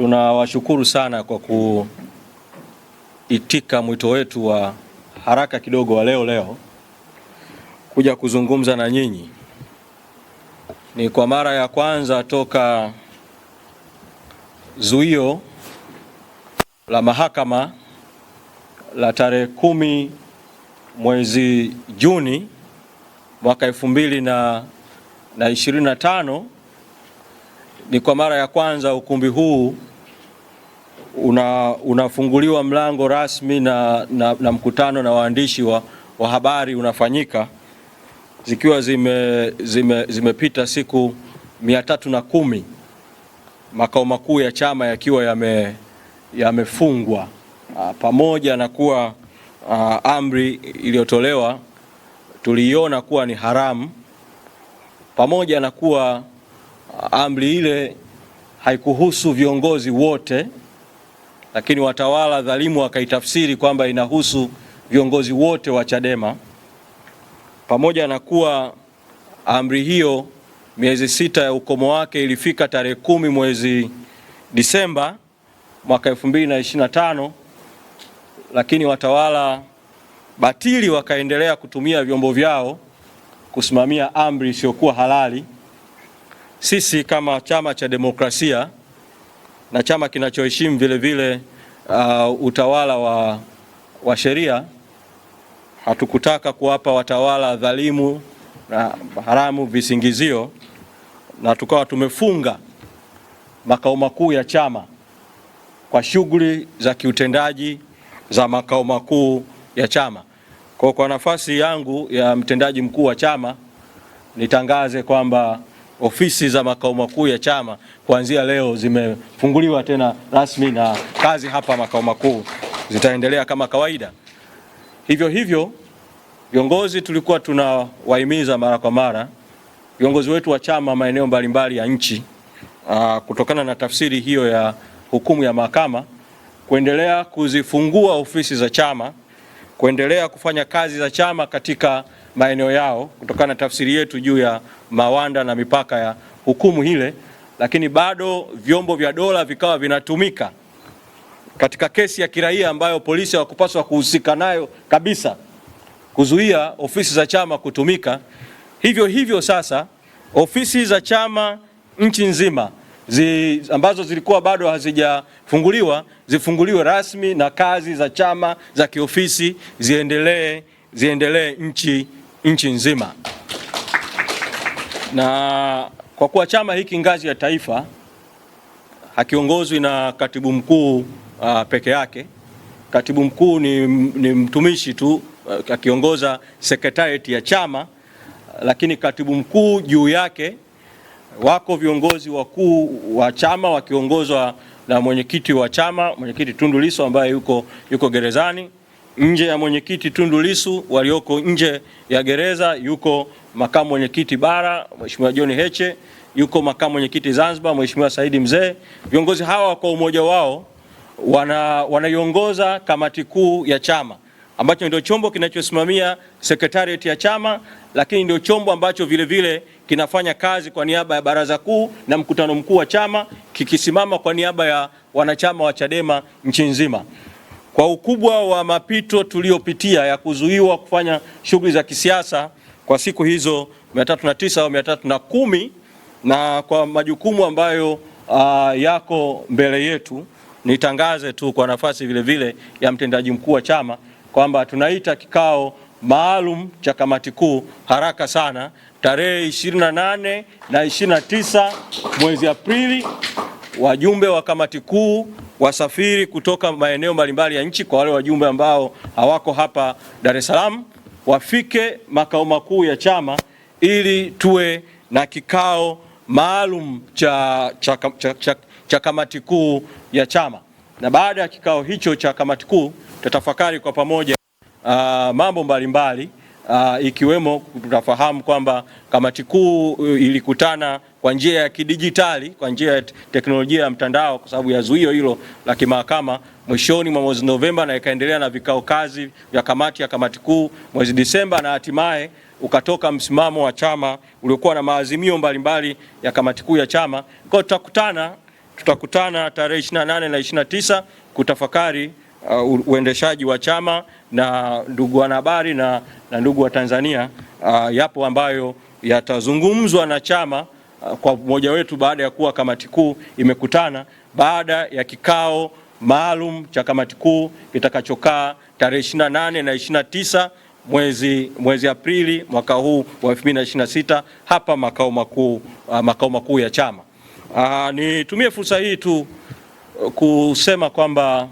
Tunawashukuru sana kwa kuitika mwito wetu wa haraka kidogo wa leo kuja kuzungumza na nyinyi. Ni kwa mara ya kwanza toka zuio la mahakama la tarehe 10 mwezi Juni mwaka 2025, ni kwa mara ya kwanza ukumbi huu unafunguliwa mlango rasmi na mkutano na waandishi wa habari unafanyika, zikiwa zimepita siku 310 makao makuu ya chama yakiwa yamefungwa, pamoja na kuwa amri iliyotolewa tuliiona kuwa ni haramu, pamoja na kuwa amri ile haikuhusu viongozi wote, lakini watawala dhalimu wakaitafsiri kwamba inahusu viongozi wote wa Chadema. Pamoja na kuwa amri hiyo miezi 6 ya ukomo wake ilifika tarehe 10 mwezi Disemba mwaka 2025, lakini watawala batili wakaendelea kutumia vyombo vyao kusimamia amri isiyokuwa halali. Sisi kama chama cha demokrasia na chama kinachoheshimu vile vile utawala wa sheria, hatukutaka kuwapa watawala dhalimu na haramu visingizio, na tukawa tumefunga makao makuu ya chama kwa shughuli za kiutendaji za makao makuu ya chama. Kwa nafasi yangu ya mtendaji mkuu wa chama, nitangaze kwamba ofisi za makao makuu ya chama kuanzia leo zimefunguliwa tena rasmi, na kazi hapa makao makuu zitaendelea kama kawaida. Hivyo viongozi tulikuwa tunawahimiza mara kwa mara viongozi wetu wa chama maeneo mbalimbali ya nchi, kutokana na tafsiri hiyo ya hukumu ya mahakama, kuendelea kuzifungua ofisi za chama, kuendelea kufanya kazi za chama katika maeneo yao kutokana na tafsiri yetu juu ya mawanda na mipaka ya hukumu hile. Lakini bado vyombo vya dola vikawa vinatumika katika kesi ya kiraia ambayo polisi hawakupaswa kuhusika nayo kabisa, kuzuia ofisi za chama kutumika. Hivyo sasa ofisi za chama nchi nzima ambazo zilikuwa bado hazijafunguliwa zifunguliwe rasmi, na kazi za chama za kiofisi ziendelee nchi nzima. Na kwa kuwa chama hiki ngazi ya taifa hakiongozwi na katibu mkuu peke yake, katibu mkuu ni mtumishi tu akiongoza sekretarieti ya chama, lakini katibu mkuu juu yake wako viongozi wakuu wa chama wakiongozwa na mwenyekiti wa chama, mwenyekiti Tundu Lissu ambaye yuko gerezani. Nje ya mwenyekiti Tundu Lissu walioko nje ya gereza yuko makamu mwenyekiti bara Mheshimiwa John Heche, yuko makamu mwenyekiti Zanzibar Mheshimiwa Saidi Mzee. Viongozi hawa kwa umoja wao wanaiongoza kamati kuu ya chama, ambacho ndio chombo kinachosimamia secretariat ya chama, lakini ndio chombo ambacho vile vile kinafanya kazi kwa niaba ya baraza kuu na mkutano mkuu wa chama, kikisimama kwa niaba ya wanachama wa Chadema nchi nzima. Kwa ukubwa wa mapito tuliopitia ya kuzuiwa kufanya shughuli za kisiasa kwa siku hizo 309 au 310, na kwa majukumu ambayo yako mbele yetu, nitangaze tu kwa nafasi vile vile ya mtendaji mkuu wa chama kwamba tunaita kikao maalum cha kamati kuu haraka sana tarehe 28 na 29 mwezi Aprili. Wajumbe wa kamati kuu wasafiri kutoka maeneo mbalimbali ya nchi. Kwa wale wajumbe ambao hawako hapa Dar es Salaam, wafike makao makuu ya chama ili tuwe na kikao maalum cha kamati kuu ya chama. Na baada ya kikao hicho cha kamati kuu tutafakari kwa pamoja mambo mbalimbali, ikiwemo tutafahamu kwamba kamati kuu ilikutana kwa njia ya kidijitali, kwa njia ya teknolojia ya mtandao kwa sababu ya zuio hilo la kimahakama mwishoni mwa mwezi Novemba, na ikaendelea na vikao kazi vya kamati kuu mwezi Disemba, na hatimaye ukatoka msimamo wa chama uliokuwa na maazimio mbalimbali ya kamati kuu ya chama. Kwa tutakutana tutakutana tarehe 28 na 29 kutafakari uendeshaji wa chama na ndugu wanahabari na ndugu wa Tanzania. Yapo ambayo yatazungumzwa na chama kwa mmoja wetu baada ya kuwa kamati kuu imekutana baada ya kikao maalum cha kamati kuu kitakachokaa tarehe 28 na 29 mwezi Aprili mwaka huu wa 2026 hapa makao makuu ya chama. Nitumie fursa hii tu kusema kwamba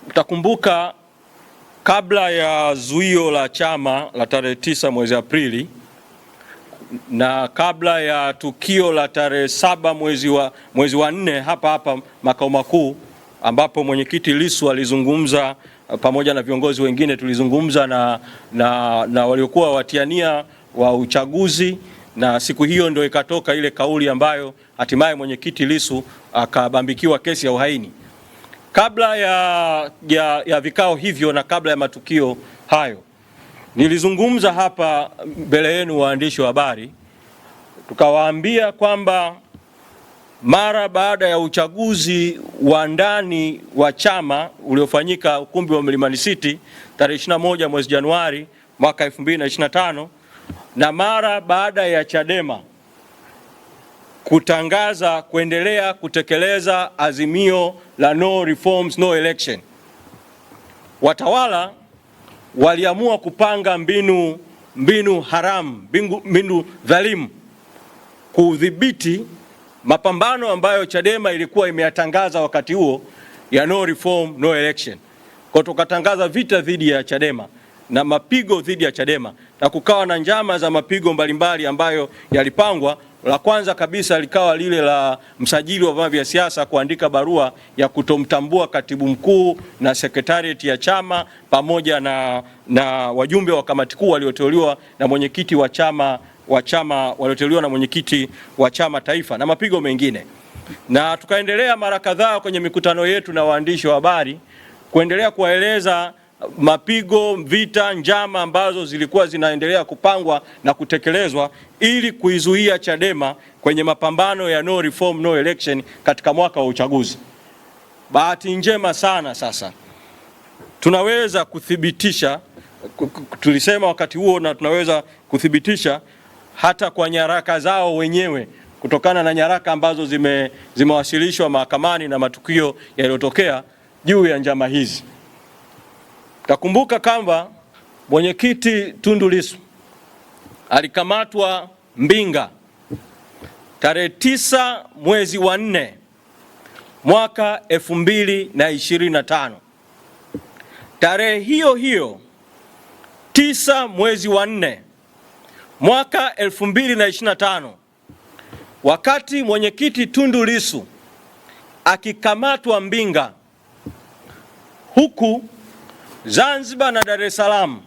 mtakumbuka kabla ya zuio la chama la tarehe 9 mwezi Aprili na kabla ya tukio la tarehe 7 mwezi wa 4 hapa makao makuu, ambapo mwenyekiti Lissu alizungumza pamoja na viongozi wengine, tulizungumza na waliokuwa watiania wa uchaguzi, na siku hiyo ndio ikatoka ile kauli ambayo hatimaye mwenyekiti Lissu akabambikiwa kesi ya uhaini. Kabla ya vikao hivyo na kabla ya matukio hayo, nilizungumza hapa mbele yenu waandishi wa habari, tukawaambia kwamba mara baada ya uchaguzi wa ndani wa chama uliofanyika ukumbi wa Mlimani City tarehe 21 mwezi Januari mwaka 2025, na mara baada ya Chadema kutangaza kuendelea kutekeleza azimio la no reforms no election, watawala waliamua kupanga mbinu haramu, mbinu dhalimu kudhibiti mapambano ambayo Chadema ilikuwa imeyatangaza wakati huo ya no reform no election. Kwa tukatangaza vita dhidi ya Chadema na mapigo dhidi ya Chadema, na kukawa na njama za mapigo mbalimbali ambayo yalipangwa. La kwanza kabisa likawa lile la msajili wa vyama vya siasa kuandika barua ya kutomtambua katibu mkuu na sekretarieti ya chama pamoja na wajumbe wa kamati kuu walioteuliwa na mwenyekiti wa chama walioteuliwa na mwenyekiti wa chama taifa na mapigo mengine. Na tukaendelea mara kadhaa kwenye mikutano yetu na waandishi wa habari kuendelea kuwaeleza mapigo, vita, njama ambazo zilikuwa zinaendelea kupangwa na kutekelezwa ili kuizuia Chadema kwenye mapambano ya no reform no election katika mwaka wa uchaguzi. Bahati njema sana sasa tunaweza kuthibitisha, tulisema wakati huo na tunaweza kuthibitisha hata kwa nyaraka zao wenyewe, kutokana na nyaraka ambazo zimewasilishwa mahakamani na matukio yaliyotokea juu ya njama hizi. Takumbuka kwamba mwenyekiti Tundu Lissu alikamatwa Mbinga tarehe 9 mwezi wa 4 mwaka 2025. Tarehe hiyo 9 mwezi wa 4 mwaka 2025, wakati mwenyekiti Tundu Lissu akikamatwa Mbinga, huku Zanzibar na Dar es Salaam,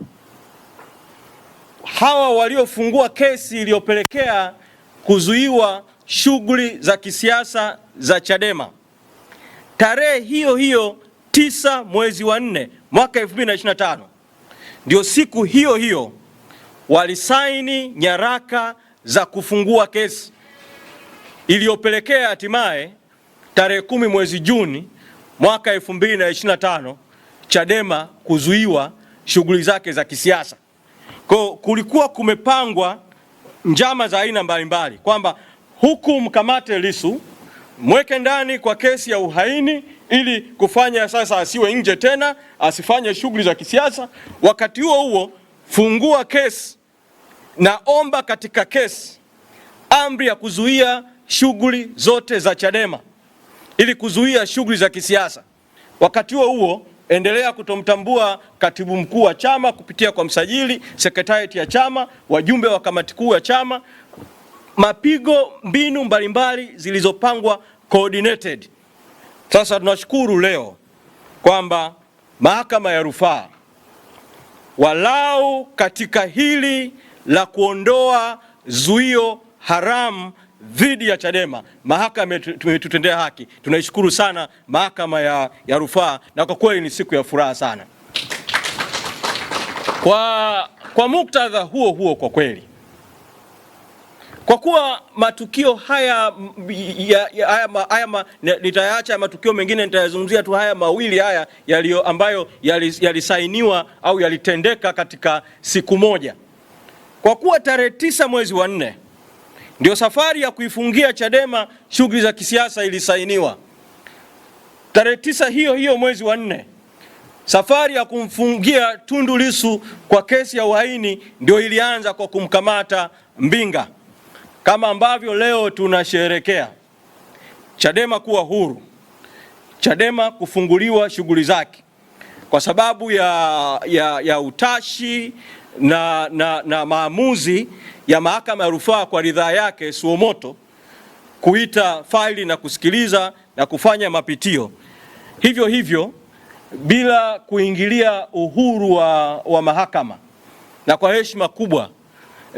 hawa waliofungua kesi iliyopelekea kuzuiwa shughuli za kisiasa za Chadema, tarehe hiyo 9 mwezi wa 4 mwaka 2025, ndio siku hiyo walisaini nyaraka za kufungua kesi iliyopelekea hatimaye tarehe 10 mwezi Juni mwaka 2025 Chadema kuzuiwa shughuli zake za kisiasa. Kwa kulikuwa kumepangwa njama za aina mbalimbali kwamba huku mkamate Lissu, mweke ndani kwa kesi ya uhaini ili kufanya sasa asiwe nje tena, asifanye shughuli za kisiasa. Wakati huo fungua kesi na omba katika kesi amri ya kuzuia shughuli zote za Chadema ili kuzuia shughuli za kisiasa. Wakati huo endelea kutomtambua katibu mkuu wa chama kupitia kwa msajili, sekretarieti ya chama, wajumbe wa kamati kuu ya chama, mapigo, mbinu mbalimbali zilizopangwa coordinated. Sasa tunashukuru leo kwamba mahakama ya rufaa walau katika hili la kuondoa zuio haramu dhidi ya Chadema, mahakama imetutendea haki. Tunaishukuru sana mahakama ya rufaa, na kwa kweli ni siku ya furaha sana. Kwa muktadha huo kwa kweli Kwa kuwa matukio haya nitayaacha matukio mengine, nitayazungumzia tu haya mawili haya ambayo yalisainiwa au yalitendeka katika siku moja. Kwa kuwa tarehe 9 mwezi wa 4 ndio safari ya kuifungia Chadema shughuli za kisiasa ilisainiwa. Tarehe 9 hiyo mwezi wa 4 safari ya kumfungia Tundu Lissu kwa kesi ya uhaini ndio ilianza kwa kumkamata Mbinga. Kama ambavyo leo tunasherehekea Chadema kuwa huru, Chadema kufunguliwa shughuli zake kwa sababu ya utashi na maamuzi ya mahakama ya rufaa kwa ridhaa yake Suomoto kuita faili na kusikiliza na kufanya mapitio. Hivyo bila kuingilia uhuru wa mahakama, na kwa heshima kubwa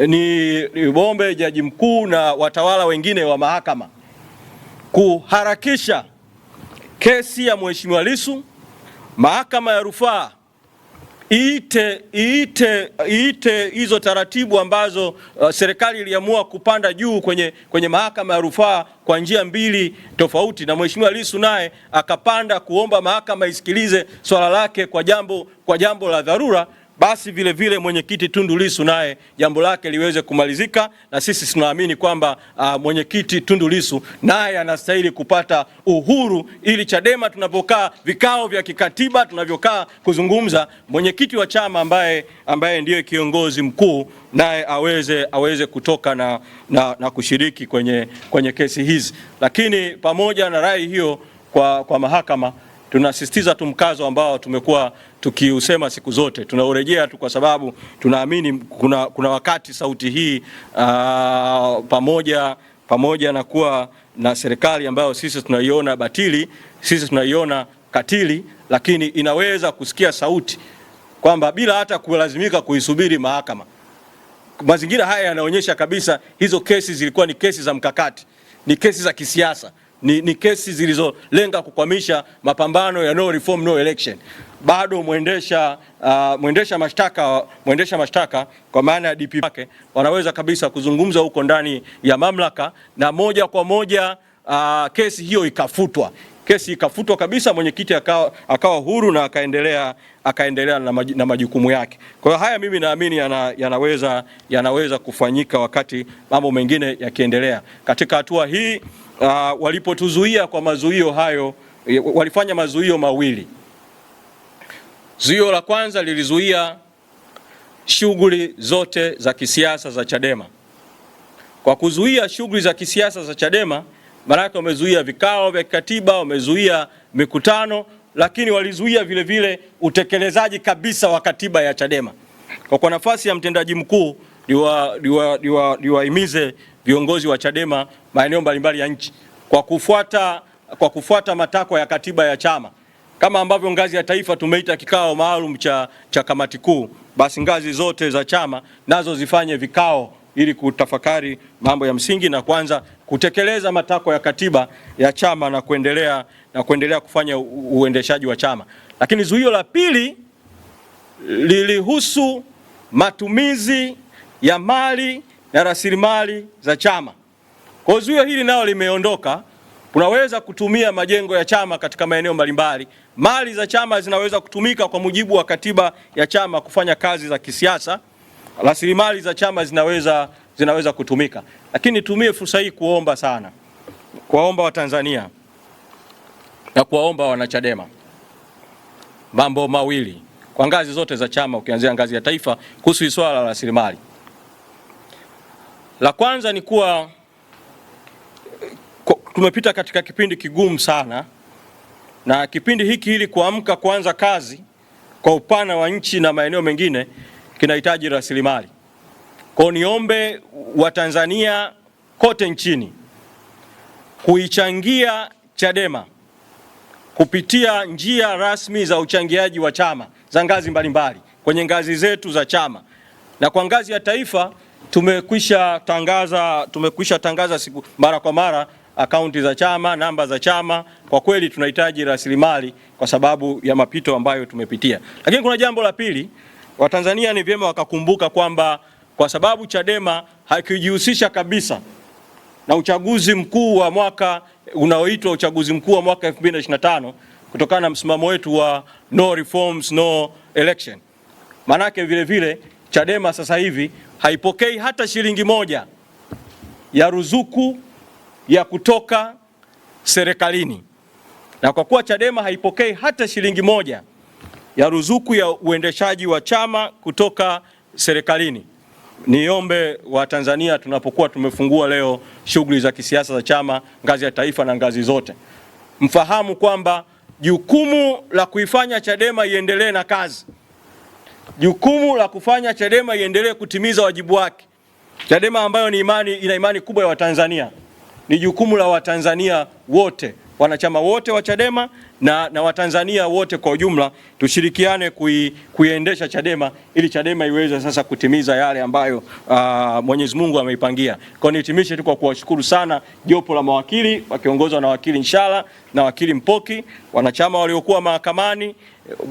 ni bombe Jaji Mkuu na watawala wengine wa mahakama kuharakisha kesi ya Mheshimiwa Lissu, mahakama ya rufaa iite hizo taratibu ambazo serikali iliamua kupanda juu kwenye mahakama ya rufaa kwa njia mbili tofauti, na Mheshimiwa Lissu naye akapanda kuomba mahakama isikilize swala lake kwa jambo la dharura. Basi vile mwenyekiti Tundu Lissu naye jambo lake liweze kumalizika, na sisi tunaamini kwamba mwenyekiti Tundu Lissu naye anastahili kupata uhuru, ili Chadema tunapokaa vikao vya kikatiba, tunavyokaa kuzungumza, mwenyekiti wa chama ambaye ndiye kiongozi mkuu naye aweze kutoka na kushiriki kwenye kesi hizi. Lakini pamoja na rai hiyo kwa mahakama, tunasisitiza tu mkazo ambao tumekuwa tukiusema siku zote, tunaurejea tu kwa sababu tunaamini kuna wakati sauti hii pamoja na kuwa na serikali ambayo sisi tunaiona batili, sisi tunaiona katili, lakini inaweza kusikia sauti kwamba bila hata kulazimika kuisubiri mahakama. Mazingira haya yanaonyesha kabisa hizo kesi zilikuwa ni kesi za mkakati, ni kesi za kisiasa. Ni kesi zilizolenga kukwamisha mapambano ya no reform no election. Bado mwendesha mashtaka kwa maana ya DPP wake wanaweza kabisa kuzungumza huko ndani ya mamlaka, na moja kwa moja kesi hiyo ikafutwa. Kesi ikafutwa kabisa, mwenyekiti akawa huru na akaendelea na majukumu yake. Kwa hiyo haya mimi naamini yanaweza kufanyika wakati mambo mengine yakiendelea. Katika hatua hii walipotuzuia kwa mazuio hayo, walifanya mazuio mawili. Zuio la kwanza lilizuia shughuli zote za kisiasa za Chadema. Kwa kuzuia shughuli za kisiasa za Chadema, maana wamezuia vikao vya kikatiba, wamezuia mikutano, lakini walizuia vile utekelezaji kabisa wa katiba ya Chadema. Kwa nafasi ya mtendaji mkuu niwahimize viongozi wa Chadema maeneo mbalimbali ya nchi kwa kufuata matakwa ya katiba ya chama, kama ambavyo ngazi ya taifa tumeita kikao maalum cha kamati kuu, basi ngazi zote za chama nazo zifanye vikao ili kutafakari mambo ya msingi na kwanza kutekeleza matakwa ya katiba ya chama na kuendelea kufanya uendeshaji wa chama. Lakini zuio la pili lilihusu matumizi ya mali na rasilimali za chama. Kwa zuio hili nao limeondoka. Unaweza kutumia majengo ya chama katika maeneo mbalimbali. Mali za chama zinaweza kutumika kwa mujibu wa katiba ya chama kufanya kazi za kisiasa. Rasilimali za chama zinaweza kutumika. Lakini nitumie fursa hii kuwaomba Watanzania na kuwaomba wanachadema mambo mawili kwa ngazi zote za chama, ukianzia ngazi ya taifa, kuhusu swala la rasilimali. La kwanza ni kuwa tumepita katika kipindi kigumu sana, na kipindi hiki ili kuamka kuanza kazi kwa upana wa nchi na maeneo mengine kinahitaji rasilimali. Kwa niombe Watanzania kote nchini kuichangia Chadema kupitia njia rasmi za uchangiaji wa chama za ngazi mbalimbali kwenye ngazi zetu za chama, na kwa ngazi ya taifa tumekwisha tangaza siku mara kwa mara akaunti za chama, namba za chama. Kwa kweli tunahitaji rasilimali kwa sababu ya mapito ambayo tumepitia. Lakini kuna jambo la pili, Watanzania ni vyema wakakumbuka kwamba kwa sababu Chadema hakijihusisha kabisa na uchaguzi mkuu wa mwaka unaoitwa uchaguzi mkuu wa mwaka 2025 kutokana na msimamo wetu wa no reforms no election. Manake vile vile Chadema sasa hivi haipokei hata shilingi moja ya ruzuku ya kutoka serikalini, na kwa kuwa Chadema haipokei hata shilingi moja ya ruzuku ya uendeshaji wa chama kutoka serikalini, niombe wa Tanzania tunapokuwa tumefungua leo shughuli za kisiasa za chama ngazi ya taifa na ngazi zote, mfahamu kwamba jukumu la kuifanya Chadema iendelee na kazi, jukumu la kufanya Chadema iendelee kutimiza wajibu wake, Chadema ambayo ina imani kubwa ya Watanzania, ni jukumu la Watanzania wote, wanachama wote wa Chadema na Watanzania wote kwa ujumla. Tushirikiane kuiendesha Chadema ili Chadema iweze sasa kutimiza yale ambayo Mwenyezi Mungu ameipangia. Kwa nihitimishe tu kwa kuwashukuru sana jopo la mawakili wakiongozwa na wakili Inshallah na wakili Mpoki, wanachama waliokuwa mahakamani,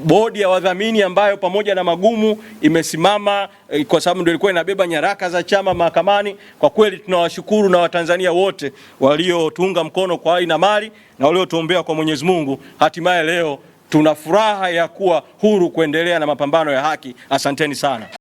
bodi ya wadhamini ambayo pamoja na magumu imesimama kwa sababu ndio ilikuwa inabeba nyaraka za chama mahakamani. Kwa kweli tunawashukuru, na Watanzania wote waliotuunga mkono kwa hali na mali na waliotuombea kwa Mwenyezi Mungu. Hatimaye leo tuna furaha ya kuwa huru kuendelea na mapambano ya haki. Asanteni sana.